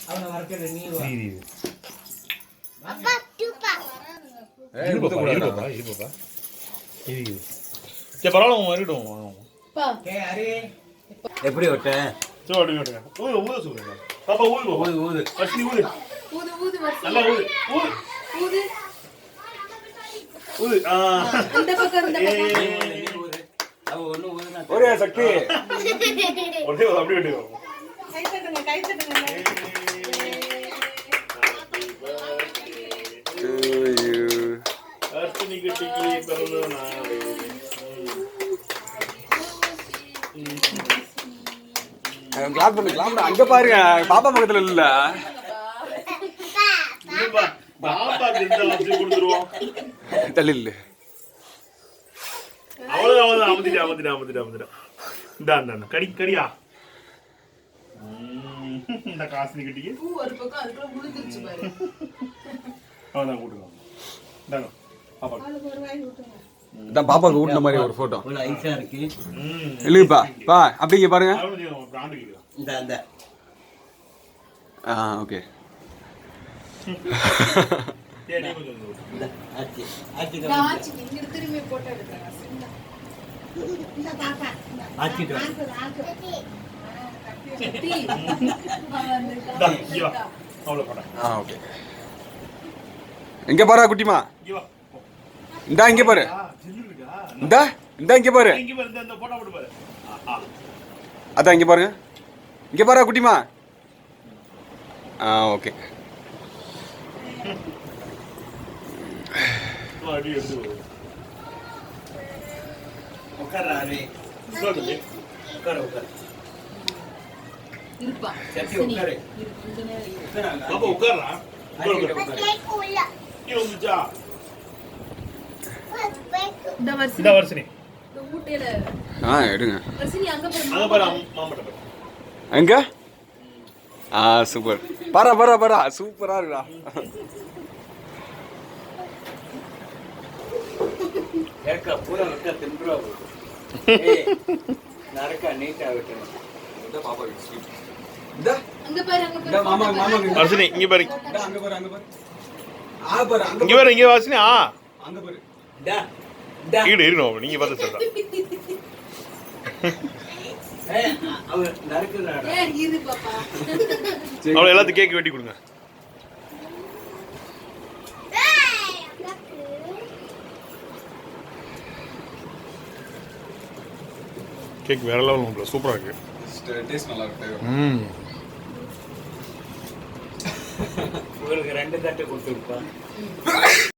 அவனை வரக்கற நீ வா. அப்பா டூப்பா. இருப்பா. சே பரவாயில்ல மறிடும். பா. அரே. எப்படி ஓட்ட? சோடி ஓட்டுங்க. ஊது சொல்லுங்க. பாப்பா ஊது. ஃபர்ஸ்ட் ஊது. ஊது நல்லா ஊது. இந்த பக்கம் அவ ஒண்ணு ஊதுனா. ஒரே சக்தி. ஒரே அப்படியே விடுங்க. கை தட்டுங்க. அர்ச்சனை கிட்டிக்கு பிறந்த நாள். கிளாப் பண்ணு அங்க பாருங்க பாப்பா பக்கத்துல இல்ல பாப்பாக்கு இந்த ஆப்ஷன் கொடுத்துருவோம். தள்ளி இல்ல அவ்வளவுதான் அமுத்திட்டா. இந்த கடியா இந்த காசு கிட்டிக்கு பூ ஒரு பக்கம் அதுக்குள்ள முழுந்துருச்சு பாரு. அவதான் கூட்டுங்க. இந்தாங்க பாப்பா. இதான் பாப்பாக்கு ஊட்டின மாதிரி ஒரு போட்டோ. இவ்வளவு ஐஸா இருக்கு. இல்லைப்பா பா அப்படிங்க பாருங்க. இந்த ஓகே. ஆச்சி இங்க திரும்பி போட்டோ எடுக்கறேன். இந்த பாப்பா. ஆச்சி ஓகே. எங்க பாரு குட்டிமா. இந்தா இங்க பாரு. இந்தா இங்க பாரு. அதான் இங்க பாருங்க. இங்க பாரு குட்டிமா. ஓகே. உட்கார்றாரு. உட்கார். இருப்பா. சத்தி உட்காரு. பாப்பா உட்கார்றா. உட்காரு. வந்துச்சா இந்த வருஷனி இந்த ஊட்டையில எடுங்க. வர்ஷினி அங்க அங்க பாரு மாமட்ட பாரு. எங்க சூப்பர். பாரா சூப்பரா இருக்குடா. ஏக்க பூரா விட்டா திம்புறா. நரக்க நீட்டா விட்டணும். இந்த பாப்பா அங்க பாரு மாமா வருஷனி இங்க பாரு. அங்க பாரு இங்க பாரு இங்க வாசினி. அங்க பாரு. இருக்கணும் நீங்க பார்த்து சொல்றா. அவர் நரக்குறாடா. இரு பாப்பா. அவளை எல்லாத்துக்கும் கேக் வெட்டி கொடுங்க. கேக் வேற லெவல் உள்ள சூப்பரா இருக்கு. டேஸ்ட் நல்லா இருக்கு. உங்களுக்கு 2 தட்டு கொடுத்துருப்பா.